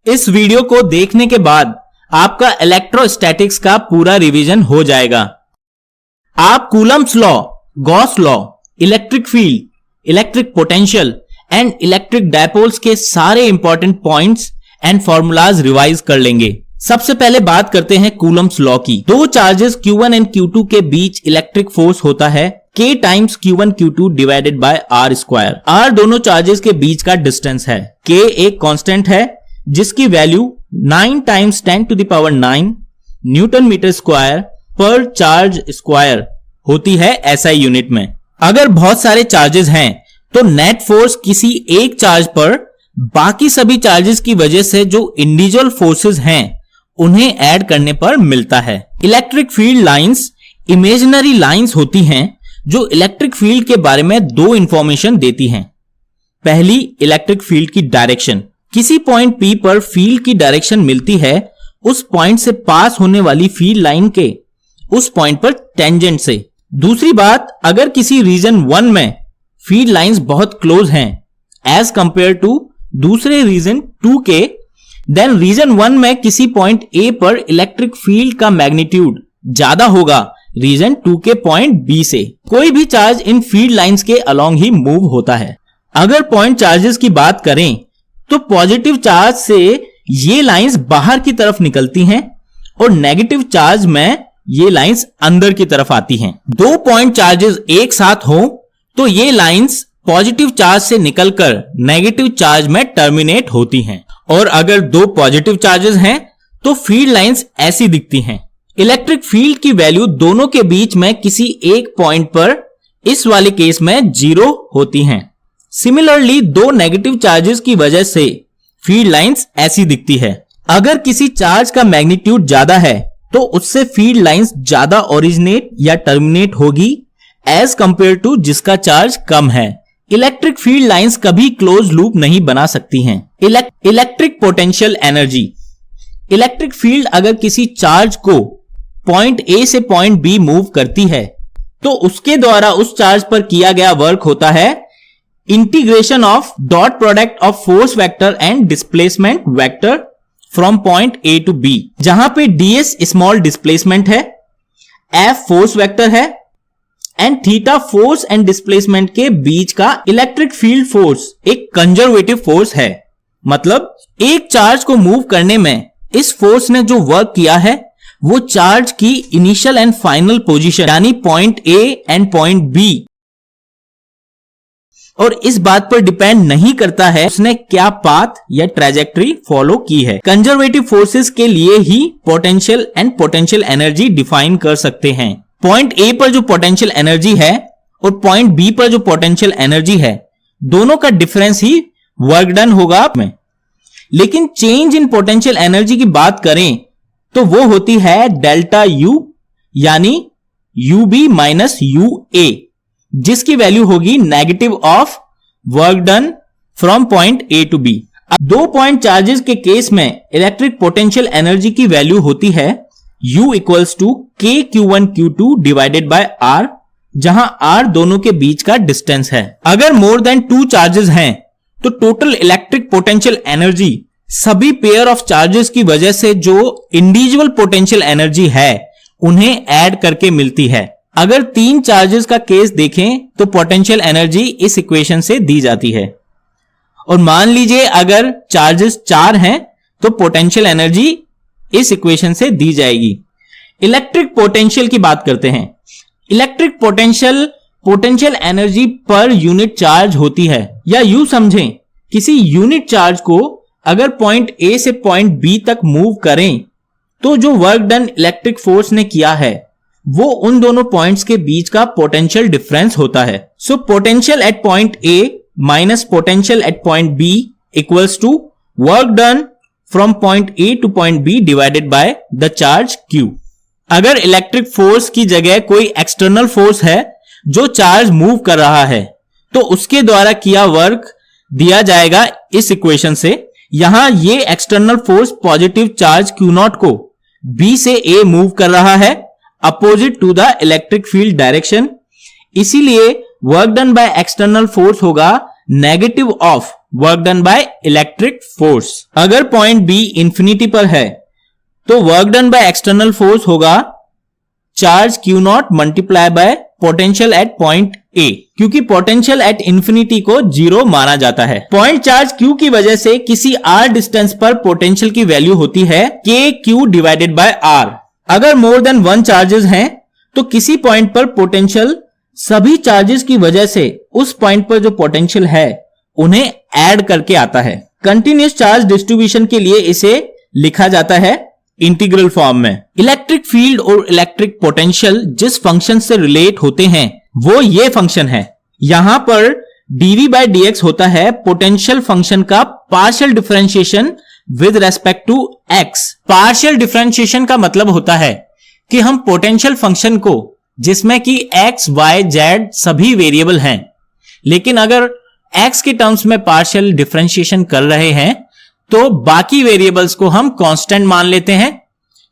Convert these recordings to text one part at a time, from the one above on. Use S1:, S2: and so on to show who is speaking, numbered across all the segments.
S1: इस वीडियो को देखने के बाद आपका इलेक्ट्रोस्टैटिक्स का पूरा रिवीजन हो जाएगा। आप Coulomb's law, Gauss law, electric field, electric potential and electric dipoles के सारे important points and formulas revise कर लेंगे। सबसे पहले बात करते हैं कूलम्ब्स लॉ की। दो चार्जेस Q1 एंड Q2 के बीच इलेक्ट्रिक फोर्स होता है K times Q1 Q2 divided by R square. R दोनों चार्जेस के बीच का डिस्टेंस है। K एक कांस्टेंट है जिसकी value 9 times 10 to the power 9 newton metre square पर चार्ज स्क्वायर होती है SI यूनिट में। अगर बहुत सारे चार्जेस हैं तो नेट फोर्स किसी एक चार्ज पर बाकी सभी चार्जेस की वजह से जो इंडिविजुअल फोर्सेस हैं उन्हें ऐड करने पर मिलता है। Electric field lines imaginary lines होती हैं जो इलेक्ट्रिक फील्ड के बारे में दो इंफॉर्मेशन देती हैं। पहली, इलेक्ट्रिक फील्ड की डायरेक्शन। किसी पॉइंट P पर फील्ड की डायरेक्शन मिलती है उस पॉइंट से पास होने वाली फील्ड लाइन के उस पॉइंट पर टेंजेंट से। दूसरी बात, अगर किसी रीजन 1 में फील्ड लाइंस बहुत क्लोज हैं एज कंपेयर टू दूसरे रीजन 2 के, देन रीजन 1 में किसी पॉइंट A पर इलेक्ट्रिक फील्ड का मैग्नीट्यूड ज्यादा होगा रीजन 2 के पॉइंट B से। कोई भी चार्ज इन फील्ड लाइंस के अलोंग ही मूव होता है। अगर पॉइंट चार्जेस की बात करें तो पॉजिटिव चार्ज से ये लाइंस बाहर की तरफ निकलती हैं और नेगेटिव चार्ज में ये लाइंस अंदर की तरफ आती हैं। दो पॉइंट चार्जेस एक साथ हो तो ये लाइंस पॉजिटिव चार्ज से निकलकर नेगेटिव चार्ज में टर्मिनेट होती हैं। और अगर दो पॉजिटिव चार्जेस हैं तो फील्ड लाइंस ऐसी दिखती हैं। इलेक्ट्रिक फील्ड की वैल्यू दोनों के बीच में किसी एक पॉइंट पर इस वाले केस में 0 होती हैं। सिमिलरली दो नेगेटिव चार्जेस की वजह से फील्ड लाइंस ऐसी दिखती है। अगर किसी चार्ज का मैग्नीट्यूड ज्यादा है तो उससे फील्ड लाइंस ज्यादा ओरिजिनेट या टर्मिनेट होगी एज कंपेयर टू जिसका चार्ज कम है। इलेक्ट्रिक फील्ड लाइंस कभी क्लोज लूप नहीं बना सकती हैं। Electric potential energy. Electric field अगर किसी चार्ज को पॉइंट A से पॉइंट B मूव करती है तो उसके द्वारा उस चार्ज पर किया गया वर्क होता है integration of dot product of force vector and displacement vector from point A to B, जहां पे ds स्मॉल डिस्प्लेसमेंट है, F फोर्स वेक्टर है and theta force and displacement के बीच का इलेक्ट्रिक फील्ड फोर्स एक कंजर्वेटिव फोर्स है। मतलब एक चार्ज को मूव करने में इस फोर्स ने जो वर्क किया है वो चार्ज की इनिशियल एंड फाइनल पोजीशन यानी point A and point B और इस बात पर डिपेंड नहीं करता है उसने क्या पाथ या ट्रेजेक्टरी फॉलो की है। कंजर्वेटिव फोर्सेस के लिए ही potential and potential energy define कर सकते हैं। पॉइंट A पर जो पोटेंशियल एनर्जी है और पॉइंट B पर जो पोटेंशियल एनर्जी है दोनों का डिफरेंस ही वर्क डन होगा में। लेकिन चेंज इन पोटेंशियल एनर्जी की बात करें तो वो होती है डेल्टा U यानी UB माइनस UA, जिसकी वैल्यू होगी negative of work done from point A to B। दो पॉइंट चार्जेस के केस में इलेक्ट्रिक पोटेंशियल एनर्जी की वैल्यू होती है U equals to K Q1 Q2 divided by R, जहां R दोनों के बीच का डिस्टेंस है। अगर मोर देन 2 चार्जेस हैं तो टोटल इलेक्ट्रिक पोटेंशियल एनर्जी सभी पेयर ऑफ चार्जेस की वजह से जो इंडिविजुअल पोटेंशियल एनर्जी है उन्हें ऐड करके मिलती है। अगर 3 चार्जेस का केस देखें तो पोटेंशियल एनर्जी इस इक्वेशन से दी जाती है। और मान लीजिए अगर चार्जेस 4 हैं तो पोटेंशियल एनर्जी इस इक्वेशन से दी जाएगी। इलेक्ट्रिक पोटेंशियल की बात करते हैं। Electric potential energy per unit charge होती है, या यूं समझें किसी यूनिट चार्ज को अगर पॉइंट A से पॉइंट B तक मूव करें तो जो वर्क डन इलेक्ट्रिक फोर्स ने किया है वो उन दोनों पॉइंट्स के बीच का पोटेंशियल डिफरेंस होता है। So potential at point A minus potential at point B equals to work done from point A to point B divided by the charge Q। अगर इलेक्ट्रिक फोर्स की जगह कोई एक्सटर्नल फोर्स है जो charge move कर रहा है तो उसके द्वारा किया वर्क दिया जाएगा इस इक्वेशन से। यहां ये external force positive charge Q0 को B से A मूव कर रहा है opposite to the electric field direction. इसीलिए work done by external force होगा negative of work done by electric force. अगर पॉइंट बी इंफिनिटी पर है तो work done by external force होगा charge Q naught multiply by potential at point A, क्योंकि potential at infinity को 0 माना जाता है। पॉइंट चार्ज Q की वजह से किसी r डिस्टेंस पर पोटेंशियल की वैल्यू होती है KQ डिवाइडेड बाय R। अगर मोर देन 1 चार्जेस हैं तो किसी पॉइंट पर पोटेंशियल सभी चार्जेस की वजह से उस पॉइंट पर जो पोटेंशियल है उन्हें ऐड करके आता है। कंटिन्यूअस चार्ज डिस्ट्रीब्यूशन के लिए इसे लिखा जाता है इंटीग्रल फॉर्म में। इलेक्ट्रिक फील्ड और इलेक्ट्रिक पोटेंशियल जिस फंक्शन से रिलेट होते हैं वो ये फंक्शन है। यहां पर dv बाय dx होता है पोटेंशियल फंक्शन का partial differentiation with respect to x। Partial differentiation का मतलब होता है कि हम पोटेंशियल फंक्शन को, जिसमें कि x, y, z सभी वेरिएबल हैं, लेकिन अगर x के टर्म्स में पार्शियल डिफरेंशिएशन कर रहे हैं तो बाकी वेरिएबल्स को हम कांस्टेंट मान लेते हैं,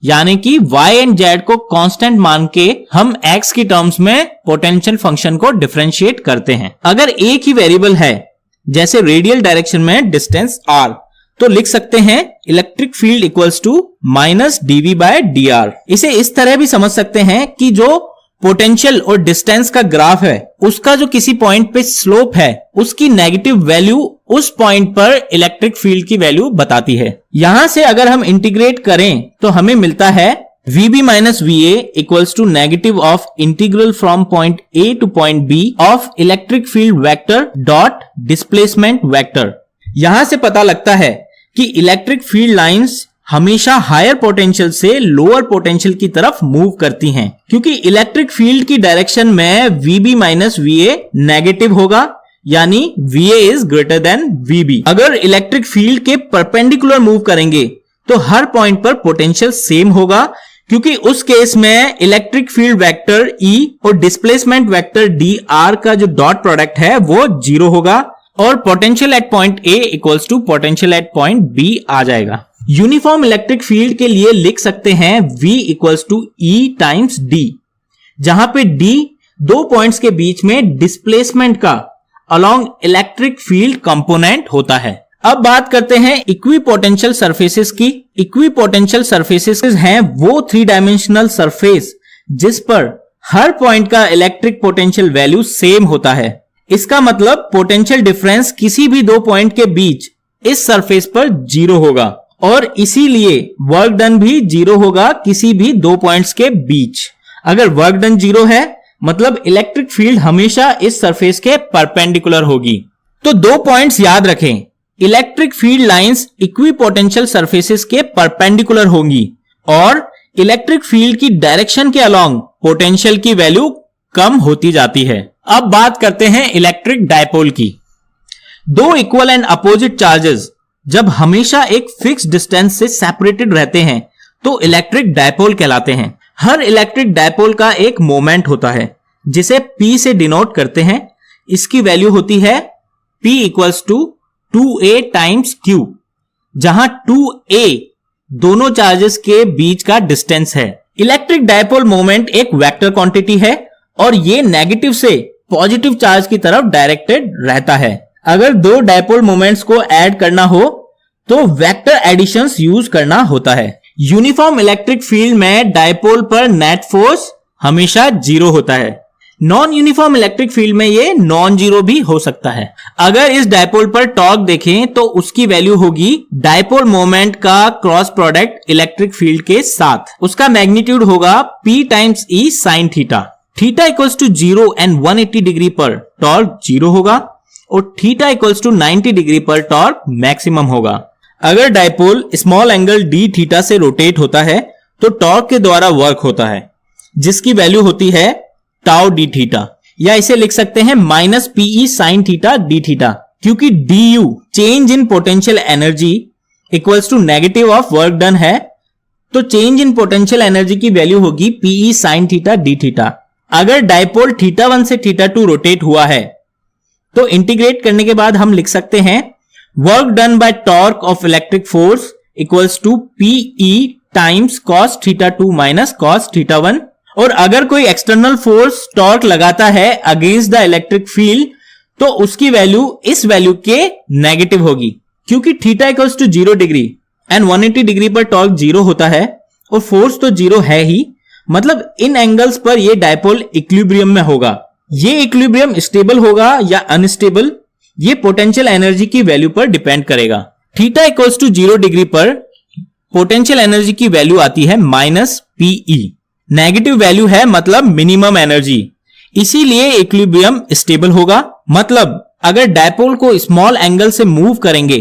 S1: यानी कि y एंड z को कांस्टेंट मान के हम x की टर्म्स में पोटेंशियल फंक्शन को डिफरेंशिएट करते हैं। अगर एक ही वेरिएबल है, जैसे रेडियल डायरेक्शन में डिस्टेंस r, तो लिख सकते हैं electric field equals to minus dv by dr। इसे इस तरह भी समझ सकते हैं कि जो पोटेंशियल और डिस्टेंस का ग्राफ है उसका जो किसी पॉइंट पे स्लोप है उसकी नेगेटिव वैल्यू उस पॉइंट पर इलेक्ट्रिक फील्ड की वैल्यू बताती है। यहां से अगर हम इंटीग्रेट करें तो हमें मिलता है VB minus VA equals to negative of integral from point A to point B of electric field vector dot displacement vector. यहां से पता लगता है कि इलेक्ट्रिक फील्ड लाइंस हमेशा हायर पोटेंशियल से लोअर पोटेंशियल की तरफ मूव करती हैं, क्योंकि इलेक्ट्रिक फील्ड की डायरेक्शन में VB माइनस VA नेगेटिव होगा, यानी VA is greater than VB। अगर इलेक्ट्रिक फील्ड के परपेंडिकुलर मूव करेंगे तो हर पॉइंट पर पोटेंशियल सेम होगा, क्योंकि उस केस में इलेक्ट्रिक फील्ड वेक्टर E और डिस्प्लेसमेंट वेक्टर dr का जो डॉट प्रोडक्ट है वो 0 होगा और potential at point A equals to potential at point B आ जाएगा। यूनिफॉर्म इलेक्ट्रिक फील्ड के लिए लिख सकते हैं V equals to E times D, जहां पे D दो पॉइंट्स के बीच में डिस्प्लेसमेंट का अलोंग इलेक्ट्रिक फील्ड कंपोनेंट होता है। अब बात करते हैं इक्विपोटेंशियल सरफेसेस की। इक्विपोटेंशियल सरफेसेस हैं वो 3 डायमेंशनल सरफेस जिस पर हर पॉइंट का इलेक्ट्रिक पोटेंशियल वैल्यू सेम होता है। इसका मतलब पोटेंशियल डिफरेंस किसी भी दो पॉइंट के बीच इस सरफेस पर 0 होगा और इसीलिए वर्क डन भी 0 होगा किसी भी दो पॉइंट्स के बीच। अगर वर्क डन 0 है मतलब इलेक्ट्रिक फील्ड हमेशा इस सरफेस के परपेंडिकुलर होगी। तो 2 पॉइंट्स याद रखें, electric field lines equipotential surfaces के परपेंडिकुलर होंगी और इलेक्ट्रिक फील्ड की डायरेक्शन के अलोंग पोटेंशियल की वैल्यू कम होती जाती है। अब बात करते हैं इलेक्ट्रिक डायपोल की। दो इक्वल एंड अपोजिट चार्जेस जब हमेशा एक फिक्स डिस्टेंस से सेपरेटेड रहते हैं तो इलेक्ट्रिक डायपोल कहलाते हैं। हर इलेक्ट्रिक डायपोल का एक मोमेंट होता है जिसे P से डिनोट करते हैं। इसकी वैल्यू होती है P equals to 2A times Q, जहां 2A दोनों चार्जेस के बीच का डिस्टेंस है। इलेक्ट्रिक डायपोल मोमेंट एक वेक्टर क्वांटिटी है और ये नेगेटिव से पॉजिटिव चार्ज की तरफ डायरेक्टेड रहता है। अगर दो डायपोल मोमेंट्स को ऐड करना हो तो वेक्टर एडिशंस यूज करना होता है। यूनिफॉर्म इलेक्ट्रिक फील्ड में डायपोल पर नेट फोर्स हमेशा 0 होता है। नॉन यूनिफॉर्म इलेक्ट्रिक फील्ड में ये नॉन जीरो भी हो सकता है। अगर इस डायपोल पर टॉर्क देखें तो उसकी वैल्यू होगी डायपोल मोमेंट का क्रॉस प्रोडक्ट इलेक्ट्रिक फील्ड के साथ। उसका मैग्नीट्यूड होगा P times E sine theta. Theta equals to 0 and 180 degree पर टॉर्क 0 होगा और थीटा इक्वल्स टू 90 डिग्री पर टॉर्क मैक्सिमम होगा। अगर dipole small angle d theta से रोटेट होता है तो टॉर्क के द्वारा वर्क होता है जिसकी वैल्यू होती है टाउ डी थीटा, या इसे लिख सकते हैं minus PE sine theta d theta, क्योंकि du change in potential energy equals to negative of work done है तो चेंज इन पोटेंशियल एनर्जी की वैल्यू होगी PE sine theta d theta. अगर डायपोल θ1 से θ2 रोटेट हुआ है तो इंटीग्रेट करने के बाद हम लिख सकते हैं work done by torque of electric force equals to PE times cos θ2 minus cos θ1। और अगर कोई एक्सटर्नल फोर्स टॉर्क लगाता है अगेंस्ट द इलेक्ट्रिक फील्ड तो उसकी वैल्यू इस वैल्यू के नेगेटिव होगी, क्योंकि theta equals to 0 degree and 180 degree पर टॉर्क 0 होता है और फोर्स तो 0 है ही, मतलब इन एंगल्स पर ये डायपोल इक्विलिब्रियम में होगा। ये इक्विलिब्रियम स्टेबल होगा या अनस्टेबल, ये पोटेंशियल एनर्जी की वैल्यू पर डिपेंड करेगा। थीटा इक्वल्स टू 0 डिग्री पर पोटेंशियल एनर्जी की वैल्यू आती है -PE। नेगेटिव वैल्यू है मतलब मिनिमम एनर्जी, इसीलिए इक्विलिब्रियम स्टेबल होगा। मतलब अगर डायपोल को स्मॉल एंगल से मूव करेंगे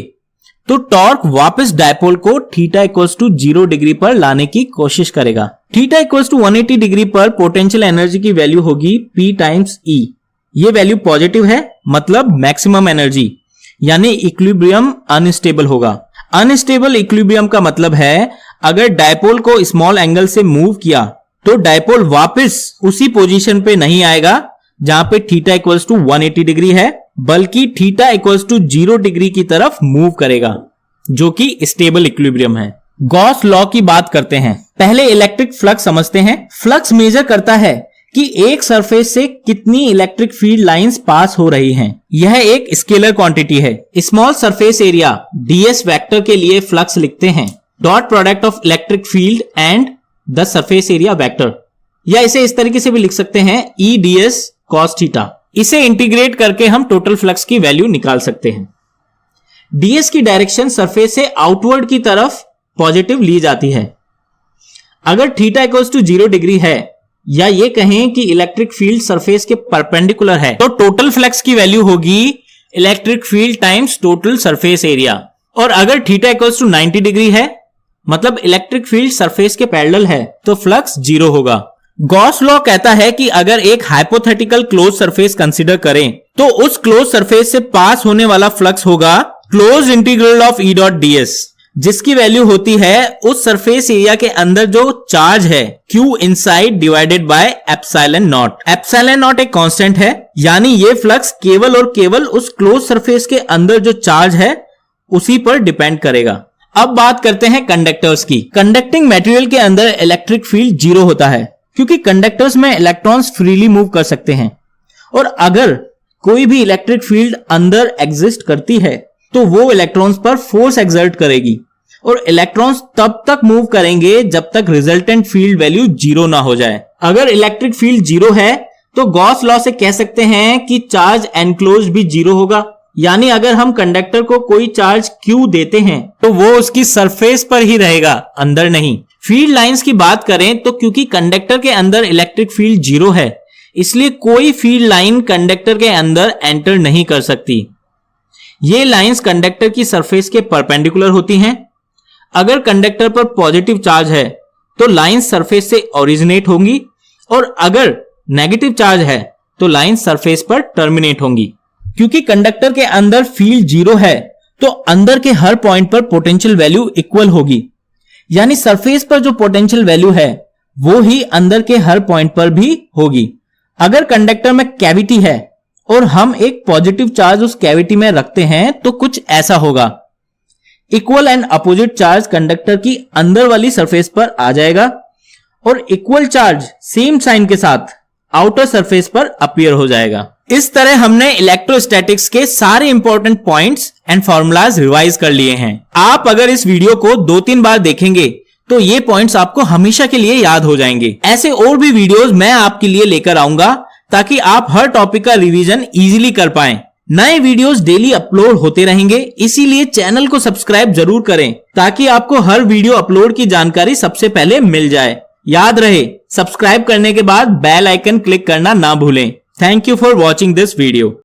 S1: तो टॉर्क वापस डायपोल को थीटा इक्वल्स टू 0 डिग्री पर लाने की कोशिश करेगा। थीटा इक्वल्स टू 180 डिग्री पर पोटेंशियल एनर्जी की वैल्यू होगी P टाइम्स E। ये वैल्यू पॉजिटिव है, मतलब मैक्सिमम एनर्जी, यानी इक्विलिब्रियम अनस्टेबल होगा। अनस्टेबल इक्विलिब्रियम का मतलब है अगर डायपोल को स्मॉल एंगल से मूव किया तो डायपोल वापस उसी पोजीशन पे नहीं आएगा जहां पे थीटा इक्वल्स टू 180 डिग्री है, बल्कि थीटा इक्वल्स टू 0 डिग्री की तरफ मूव करेगा, जो कि स्टेबल इक्विलिब्रियम है। गॉस लॉ की बात करते हैं। पहले इलेक्ट्रिक फ्लक्स समझते हैं। फ्लक्स मेजर करता है कि एक सरफेस से कितनी इलेक्ट्रिक फील्ड लाइंस पास हो रही हैं। यह एक स्केलर क्वांटिटी है। Small surface area ds vector के लिए फ्लक्स लिखते हैं dot product of electric field and the surface area vector, या इसे इस तरीके से भी लिख सकते हैं E ds cos थीटा। इसे इंटीग्रेट करके हम टोटल फ्लक्स की वैल्यू निकाल सकते हैं। ds की डायरेक्शन सरफेस से आउटवर्ड की तरफ पॉजिटिव ली जाती है। अगर थीटा इक्वल्स टू 0 डिग्री है, या ये कहें कि इलेक्ट्रिक फील्ड सरफेस के परपेंडिकुलर है, तो टोटल फ्लक्स की वैल्यू होगी electric field times total surface area. और अगर थीटा इक्वल्स टू 90 डिग्री है, मतलब इलेक्ट्रिक फील्ड सरफेस के पैरेलल है, तो फ्लक्स 0 होगा। गॉस लॉ कहता है कि अगर एक हाइपोथेटिकल क्लोज सरफेस कंसीडर करें तो उस क्लोज सरफेस से पास होने वाला फ्लक्स होगा close integral of E dot ds, जिसकी वैल्यू होती है उस सरफेस एरिया के अंदर जो चार्ज है Q inside divided by epsilon not. Epsilon not एक कांस्टेंट है, यानी ये फ्लक्स केवल और केवल उस क्लोज सरफेस के अंदर जो चार्ज है उसी पर डिपेंड करेगा। अब बात करते हैं कंडक्टर्स की। कंडक्टिंग मटेरियल के अंदर इलेक्ट्रिक फील्ड 0 होता है, क्योंकि कंडक्टर्स में इलेक्ट्रॉन्स फ्रीली मूव कर सकते हैं, और अगर कोई भी इलेक्ट्रिक फील्ड अंदर एग्जिस्ट करती है तो वो इलेक्ट्रॉन्स पर फोर्स एक्सर्ट करेगी, और इलेक्ट्रॉन्स तब तक मूव करेंगे जब तक रिजल्टेंट फील्ड वैल्यू 0 ना हो जाए। अगर इलेक्ट्रिक फील्ड 0 है तो गॉस लॉ से कह सकते हैं कि चार्ज एनक्लोज भी 0 होगा, यानी अगर हम कंडक्टर को कोई चार्ज Q देते हैं तो वो उसकी सरफेस पर ही रहेगा, अंदर नहीं। फील्ड लाइंस की बात करें तो क्योंकि कंडक्टर के अंदर इलेक्ट्रिक फील्ड 0 है, इसलिए कोई फील्ड लाइन कंडक्टर के अंदर एंटर नहीं कर सकती। ये लाइंस कंडक्टर की सरफेस के परपेंडिकुलर होती हैं। अगर कंडक्टर पर पॉजिटिव चार्ज है तो लाइंस सरफेस से ओरिजिनेट होंगी, और अगर नेगेटिव चार्ज है तो लाइंस सरफेस पर टर्मिनेट होंगी। क्योंकि कंडक्टर के अंदर फील्ड 0 है तो अंदर के हर पॉइंट पर पोटेंशियल वैल्यू इक्वल होगी, यानी सरफेस पर जो पोटेंशियल वैल्यू है वो ही अंदर के हर पॉइंट पर भी होगी। अगर कंडक्टर में कैविटी है और हम एक पॉजिटिव चार्ज उस कैविटी में रखते हैं तो कुछ ऐसा होगा। Equal and opposite charge conductor की अंदर वाली सरफेस पर आ जाएगा, और इक्वल चार्ज सेम साइन के साथ आउटर सरफेस पर अपीयर हो जाएगा। इस तरह हमने इलेक्ट्रोस्टैटिक्स के सारे important points and formulas revise कर लिए हैं। आप अगर इस वीडियो को 2-3 बार देखेंगे तो ये पॉइंट्स आपको हमेशा के लिए याद हो जाएंगे। ऐसे और भी वीडियोस मैं आपके लिए लेकर आऊंगा ताकि आप हर टॉपिक का रिवीजन इजीली कर पाएं। नए वीडियोस डेली अपलोड होते रहेंगे, इसीलिए चैनल को सब्सक्राइब जरूर करें ताकि आपको हर वीडियो अपलोड की जानकारी सबसे पहले मिल जाए। याद रहे, सब्सक्राइब करने के बाद बेल आइकन क्लिक करना ना भूलें। Thank you for watching this video.